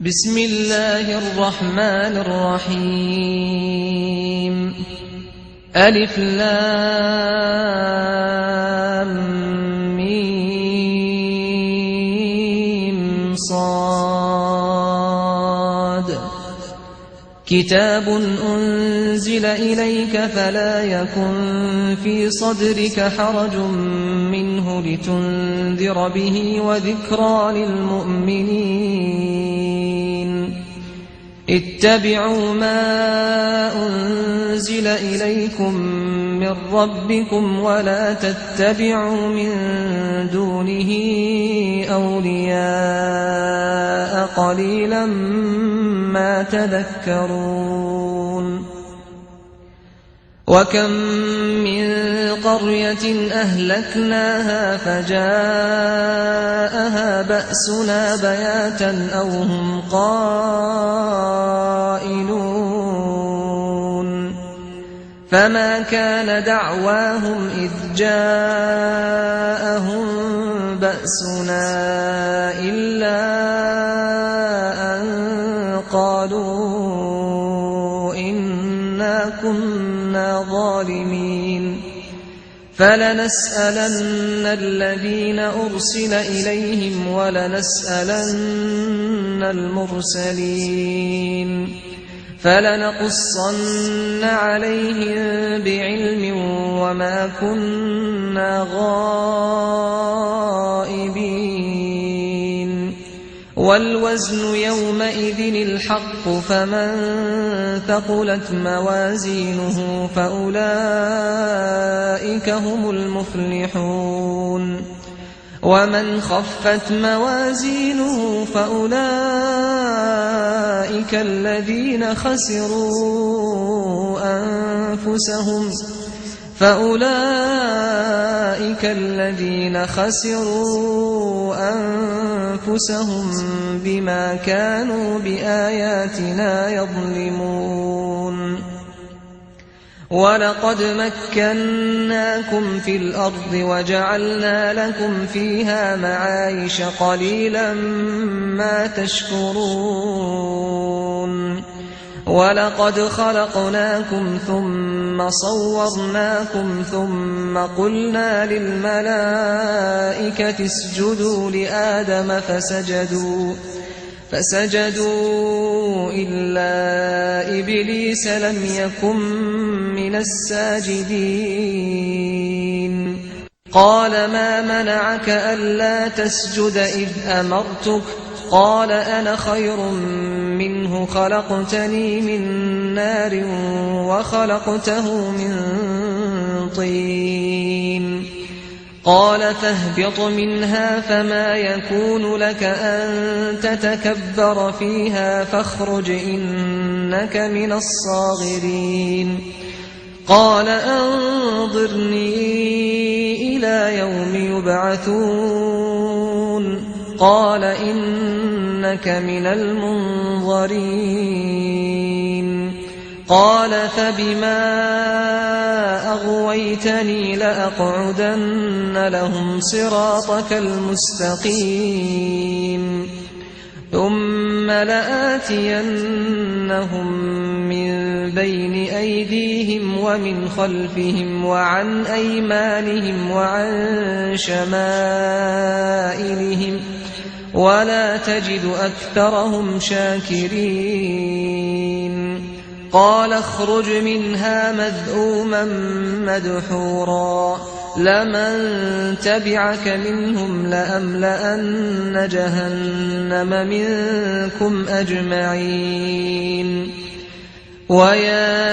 بسم الله الرحمن الرحيم ألف لام ميم صاد كتاب أنزل إليك فلا يكن في صدرك حرج منه لتنذر به وذكرى للمؤمنين اتبعوا ما أنزل إليكم من ربكم ولا تتبعوا من دونه أولياء قليلا ما تذكرون وكم من قرية أهلكناها فجاءها بأسنا بياتا أو هم قائلون فما كان دعواهم إذ جاءهم بأسنا إلا أن قالوا إنا كنا ظالمين فلنسألن الذين أرسل إليهم ولنسألن المرسلين فلنقصن عليهم بعلم وما كنا غائبين والوزن يومئذ الحق فمن ثقلت موازينه فأولئك هم المفلحون ومن خفت موازينه فأولئك الذين خسروا أنفسهم بما كانوا بآياتنا يظلمون ولقد مكناكم في الأرض وجعلنا لكم فيها معايش قليلا ما تشكرون ولقد خلقناكم ثم صورناكم ثم قلنا للملائكة اسجدوا لآدم فسجدوا إلا إبليس لم يكن من الساجدين قال ما منعك ألا تسجد إذ أمرتك قال أنا خير منه خلقتني من نار وخلقته من طين قال فاهبط منها فما يكون لك أن تتكبر فيها فاخرج إنك من الصاغرين قال أنظرني إلى يوم يبعثون قال إنك من المنظرين قال فبما أغويتني لأقعدن لهم صراطك المستقيم ثم لآتينهم من بين أيديهم ومن خلفهم وعن أيمانهم وعن شمائلهم ولا تجد أكثرهم شاكرين قال اخرج منها مذءوما مدحورا لمن تبعك منهم لأملأن جهنم منكم أجمعين ويا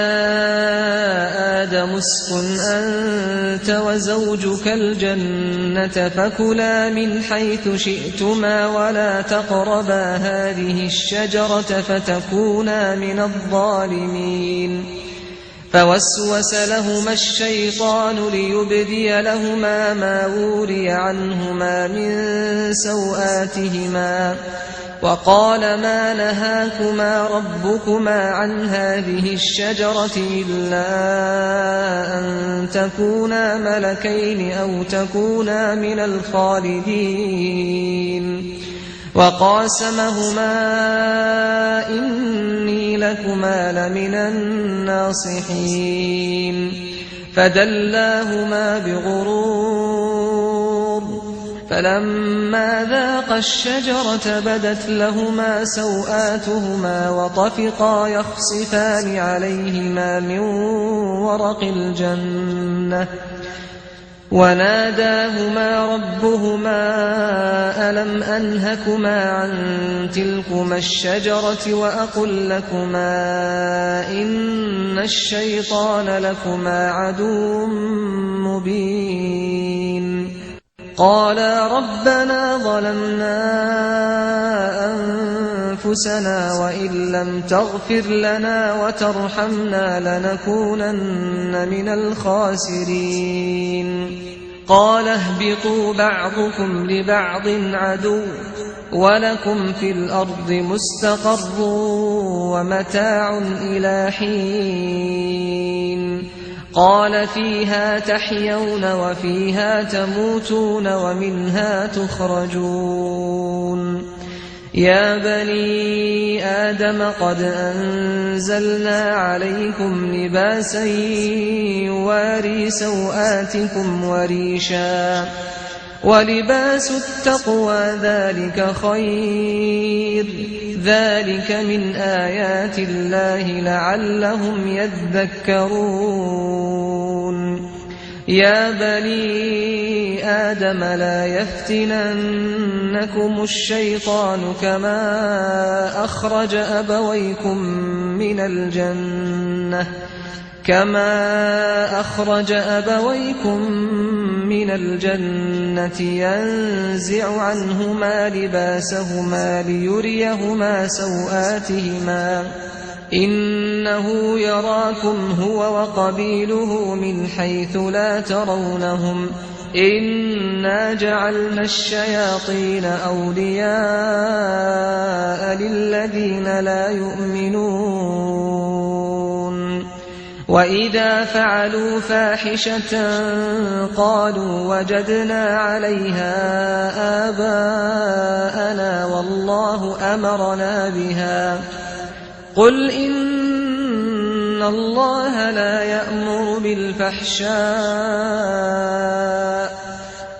آدم اسكن أنت وزوجك الجنة فكلا من حيث شئتما ولا تقربا هذه الشجرة فتكونا من الظالمين فوسوس لهما الشيطان ليبدي لهما ما وري عنهما من سوآتهما وقال ما نهاكما ربكما عن هذه الشجرة إلا أن تكونا ملكين أو تكونا من الخالدين وقاسمهما إني لكما لمن الناصحين فدلاهما بغرور فلما ذاقا الشجرة بدت لهما سوآتهما وطفقا يخصفان عليهما من ورق الجنة وناداهما ربهما ألم أنهكما عن تلكما الشجرة وأقل لكما إن الشيطان لكما عدو مبين قالا ربنا ظلمنا أنفسنا وإن لم تغفر لنا وترحمنا لنكونن من الخاسرين قال اهبطوا بعضكم لبعض عدو ولكم في الأرض مستقر ومتاع إلى حين قال فيها تحيون وفيها تموتون ومنها تخرجون يا بني آدم قد أنزلنا عليكم لباسا يواري سوآتكم وريشا ولباس التقوى ذلك خير ذلك من آيات الله لعلهم يذكرون يا بني آدم لا يفتننكم الشيطان كما أخرج أبويكم من الجنة ينزع عنهما لباسهما ليريهما سوآتهما إنه يراكم هو وقبيله من حيث لا ترونهم إنا جعلنا الشياطين أولياء للذين لا يؤمنون وإذا فعلوا فاحشة قالوا وجدنا عليها آباءنا والله أمرنا بها قل إن الله لا يأمر بالفحشاء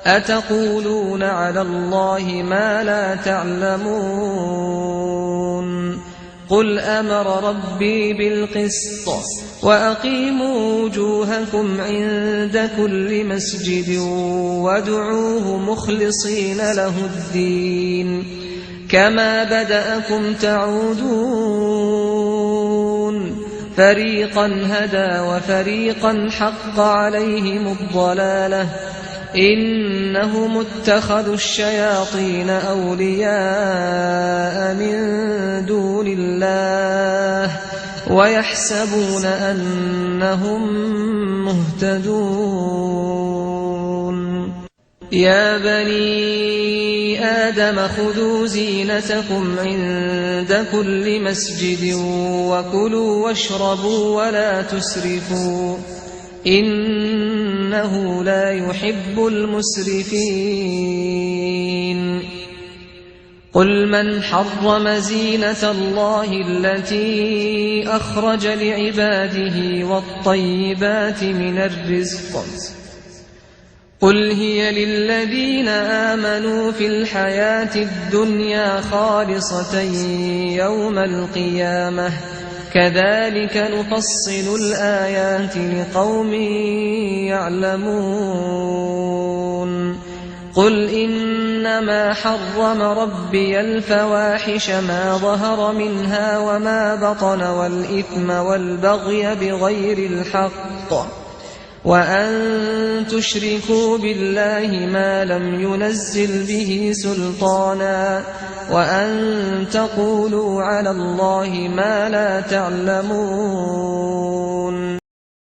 أتقولون على الله ما لا تعلمون قل أمر ربي بالقسط وأقيموا وجوهكم عند كل مسجد وادعوه مخلصين له الدين كما بدأكم تعودون فريقا هدى وفريقا حق عليهم الضلالة إنهم اتخذوا الشياطين أولياء من دون الله ويحسبون أنهم مهتدون يا بني آدم خذوا زينتكم عند كل مسجد وكلوا واشربوا ولا تسرفوا إنه لا يحب المسرفين قل من حرم زينة الله التي أخرج لعباده والطيبات من الرزق قل هي للذين آمنوا في الحياة الدنيا خالصة يوم القيامة كذلك نفصل الآيات لقوم يعلمون قل إنما حرم ربي الفواحش ما ظهر منها وما بطن والإثم والبغي بغير الحق وأن تشركوا بالله ما لم ينزل به سلطانا وأن تقولوا على الله ما لا تعلمون